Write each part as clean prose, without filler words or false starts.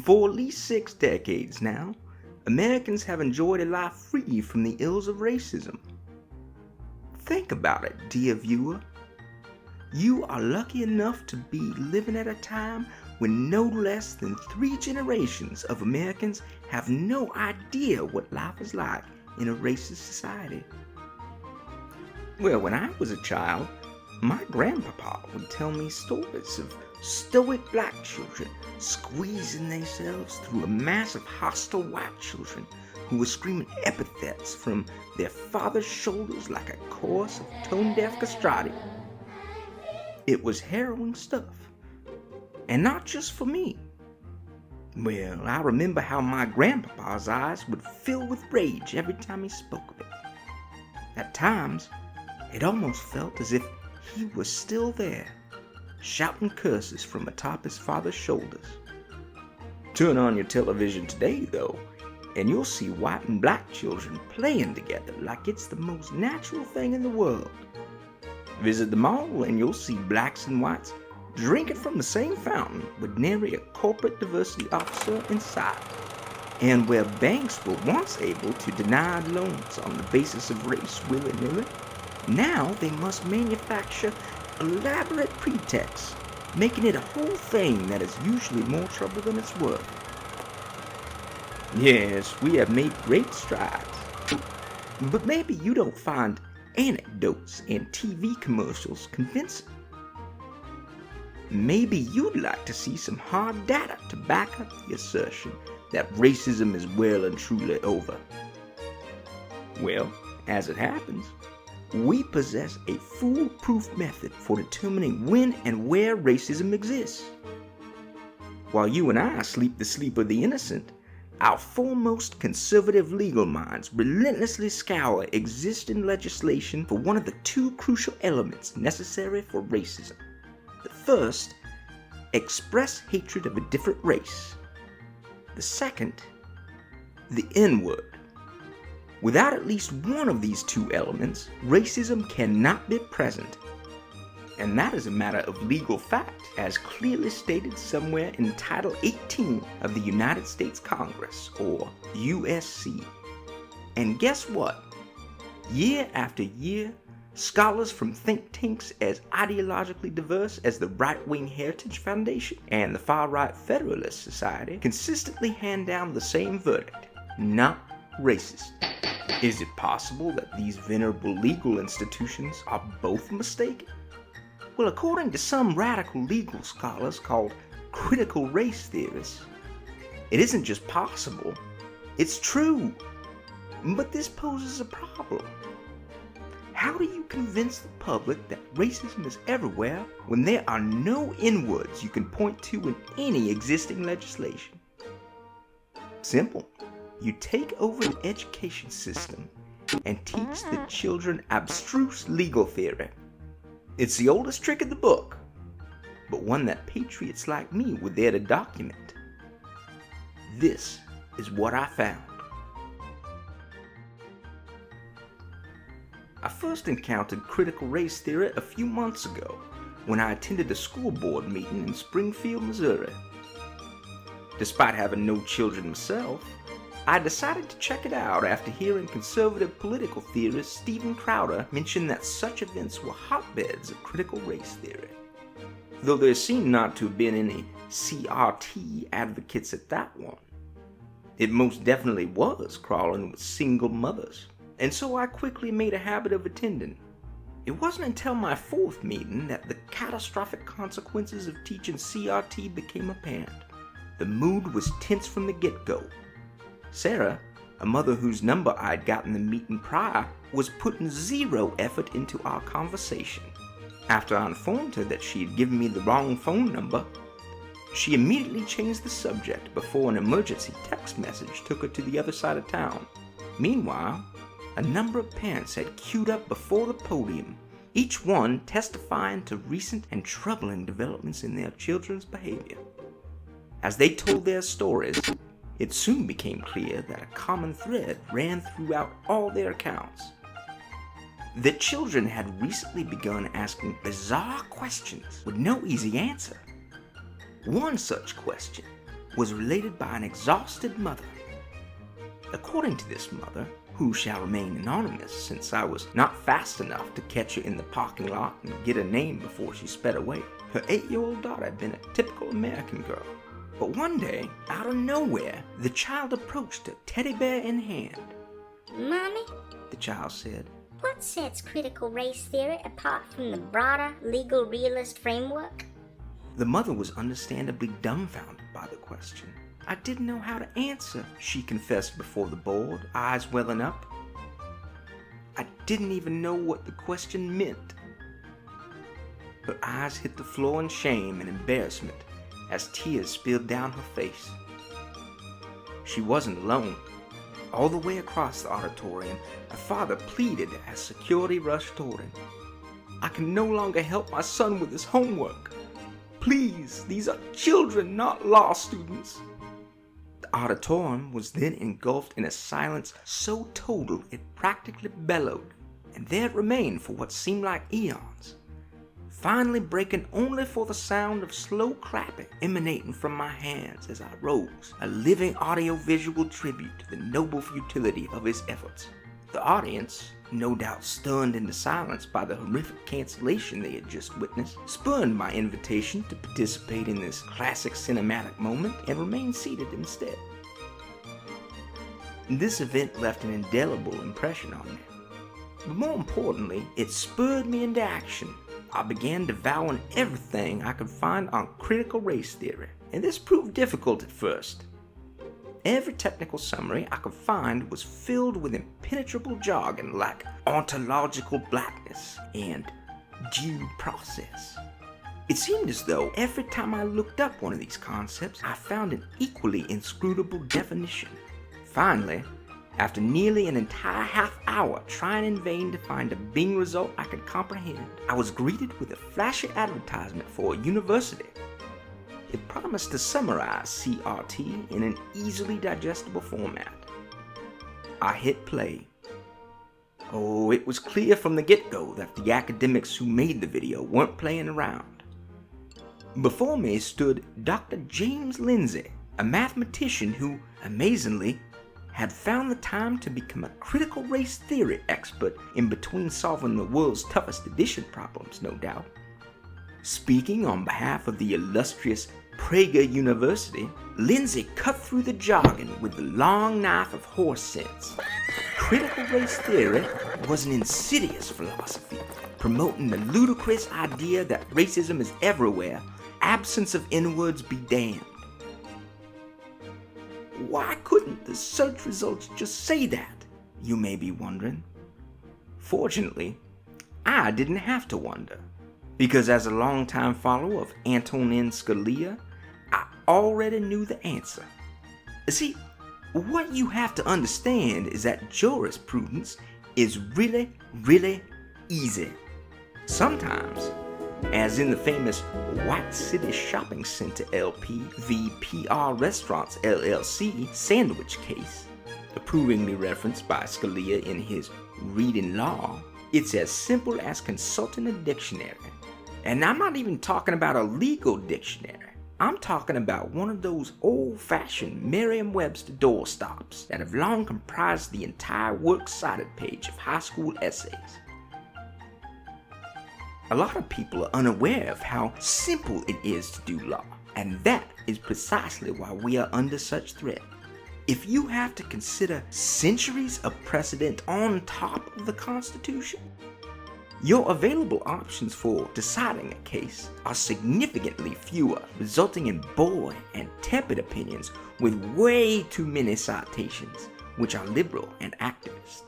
For at least 6 decades now, Americans have enjoyed a life free from the ills of racism. Think about it, dear viewer. You are lucky enough to be living at a time when no less than 3 generations of Americans have no idea what life is like in a racist society. Well, when I was a child, my grandpapa would tell me stories of stoic black children squeezing themselves through a mass of hostile white children who were screaming epithets from their father's shoulders like a chorus of tone-deaf castrati. It was harrowing stuff, and not just for me. Well, I remember how my grandpapa's eyes would fill with rage every time he spoke of it. At times, it almost felt as if he was still there, shouting curses from atop his father's shoulders. Turn on your television today, though, and you'll see white and black children playing together like it's the most natural thing in the world. Visit the mall and you'll see blacks and whites drinking from the same fountain with nary a corporate diversity officer in sight. And where banks were once able to deny loans on the basis of race willy-nilly, now they must manufacture elaborate pretexts, making it a whole thing that is usually more trouble than it's worth. Yes, we have made great strides, but maybe you don't find anecdotes and TV commercials convincing. Maybe you'd like to see some hard data to back up the assertion that racism is well and truly over. Well, as it happens, we possess a foolproof method for determining when and where racism exists. While you and I sleep the sleep of the innocent, our foremost conservative legal minds relentlessly scour existing legislation for one of the 2 crucial elements necessary for racism. The first, express hatred of a different race. The second, the N-word. Without at least one of these 2 elements, racism cannot be present. And that is a matter of legal fact, as clearly stated somewhere in Title 18 of the United States Congress, or USC. And guess what? Year after year, scholars from think tanks as ideologically diverse as the Right-Wing Heritage Foundation and the Far-Right Federalist Society consistently hand down the same verdict: not racist. Is it possible that these venerable legal institutions are both mistaken? Well, according to some radical legal scholars called critical race theorists, it isn't just possible, it's true. But this poses a problem. How do you convince the public that racism is everywhere when there are no N-words you can point to in any existing legislation? Simple. You take over the education system and teach the children abstruse legal theory. It's the oldest trick in the book, but one that patriots like me were there to document. This is what I found. I first encountered critical race theory a few months ago when I attended a school board meeting in Springfield, Missouri. Despite having no children myself, I decided to check it out after hearing conservative political theorist Steven Crowder mention that such events were hotbeds of critical race theory. Though there seemed not to have been any CRT advocates at that one. It most definitely was crawling with single mothers, and so I quickly made a habit of attending. It wasn't until my 4th meeting that the catastrophic consequences of teaching CRT became apparent. The mood was tense from the get-go. Sarah, a mother whose number I'd gotten the meeting prior, was putting 0 effort into our conversation. After I informed her that she had given me the wrong phone number, she immediately changed the subject before an emergency text message took her to the other side of town. Meanwhile, a number of parents had queued up before the podium, each one testifying to recent and troubling developments in their children's behavior. As they told their stories, it soon became clear that a common thread ran throughout all their accounts. The children had recently begun asking bizarre questions with no easy answer. One such question was related by an exhausted mother. According to this mother, who shall remain anonymous since I was not fast enough to catch her in the parking lot and get her name before she sped away, her 8-year-old daughter had been a typical American girl. But one day, out of nowhere, the child approached her, teddy bear in hand. "Mommy," the child said, "what sets critical race theory apart from the broader legal realist framework?" The mother was understandably dumbfounded by the question. "I didn't know how to answer," she confessed before the board, eyes welling up. "I didn't even know what the question meant." Her eyes hit the floor in shame and embarrassment as tears spilled down her face. She wasn't alone. All the way across the auditorium, a father pleaded as security rushed toward him. "I can no longer help my son with his homework. Please, these are children, not law students." The auditorium was then engulfed in a silence so total it practically bellowed, and there it remained for what seemed like eons, finally breaking only for the sound of slow clapping emanating from my hands as I rose, a living audio-visual tribute to the noble futility of his efforts. The audience, no doubt stunned into silence by the horrific cancellation they had just witnessed, spurned my invitation to participate in this classic cinematic moment and remained seated instead. This event left an indelible impression on me. But more importantly, it spurred me into action. I began devouring everything I could find on critical race theory, and this proved difficult at first. Every technical summary I could find was filled with impenetrable jargon like ontological blackness and due process. It seemed as though every time I looked up one of these concepts, I found an equally inscrutable definition. Finally, after nearly an entire half hour trying in vain to find a Bing result I could comprehend, I was greeted with a flashy advertisement for a university. It promised to summarize CRT in an easily digestible format. I hit play. Oh, it was clear from the get-go that the academics who made the video weren't playing around. Before me stood Dr. James Lindsay, a mathematician who, amazingly, had found the time to become a critical race theory expert in between solving the world's toughest addition problems, no doubt. Speaking on behalf of the illustrious Prager University, Lindsay cut through the jargon with the long knife of horse sense. Critical race theory was an insidious philosophy, promoting the ludicrous idea that racism is everywhere, absence of N-words be damned. Why couldn't the search results just say that, you may be wondering? Fortunately, I didn't have to wonder, because as a longtime follower of Antonin Scalia, I already knew the answer. See, what you have to understand is that jurisprudence is really, really easy. Sometimes, as in the famous White City Shopping Center LP v. PR Restaurants LLC sandwich case, approvingly referenced by Scalia in his Reading Law, it's as simple as consulting a dictionary. And I'm not even talking about a legal dictionary. I'm talking about one of those old-fashioned Merriam-Webster doorstops that have long comprised the entire works cited page of high school essays. A lot of people are unaware of how simple it is to do law, and that is precisely why we are under such threat. If you have to consider centuries of precedent on top of the Constitution, your available options for deciding a case are significantly fewer, resulting in bored and tepid opinions with way too many citations, which are liberal and activist.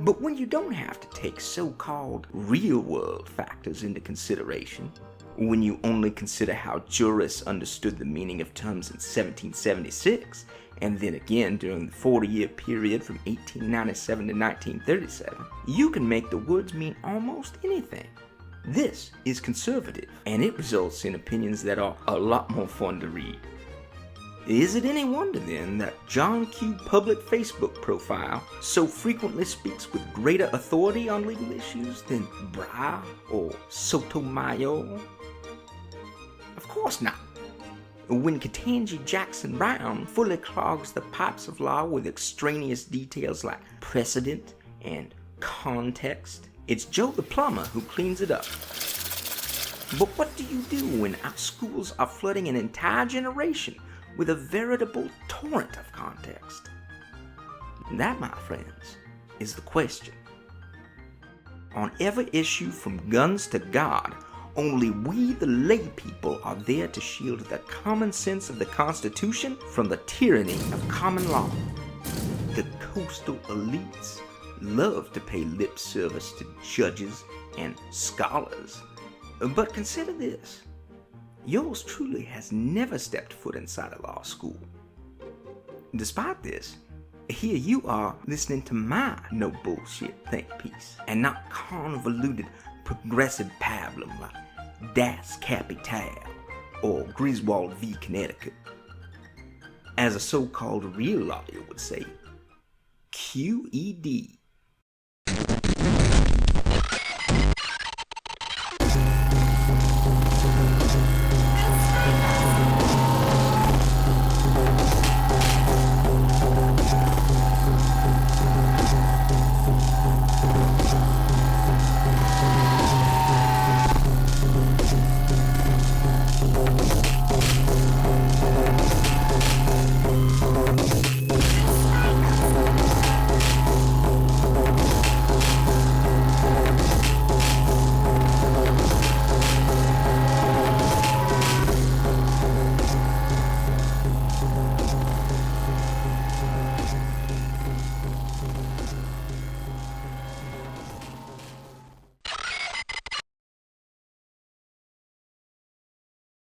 But when you don't have to take so-called real-world factors into consideration, when you only consider how jurists understood the meaning of terms in 1776, and then again during the 40-year period from 1897 to 1937, you can make the words mean almost anything. This is conservative, and it results in opinions that are a lot more fun to read. Is it any wonder then that John Q. public Facebook profile so frequently speaks with greater authority on legal issues than Breyer or Sotomayor? Of course not. when Ketanji Jackson Brown fully clogs the pipes of law with extraneous details like precedent and context, it's Joe the plumber who cleans it up. But what do you do when our schools are flooding an entire generation with a veritable torrent of context? That, my friends, is the question. On every issue from guns to God, only we, the lay people, are there to shield the common sense of the Constitution from the tyranny of common law. The coastal elites love to pay lip service to judges and scholars. But consider this. Yours truly has never stepped foot inside a law school. Despite this, here you are listening to my no bullshit think piece, and not convoluted progressive pablum like Das Kapital or Griswold v. Connecticut. As a so-called real lawyer would say, QED.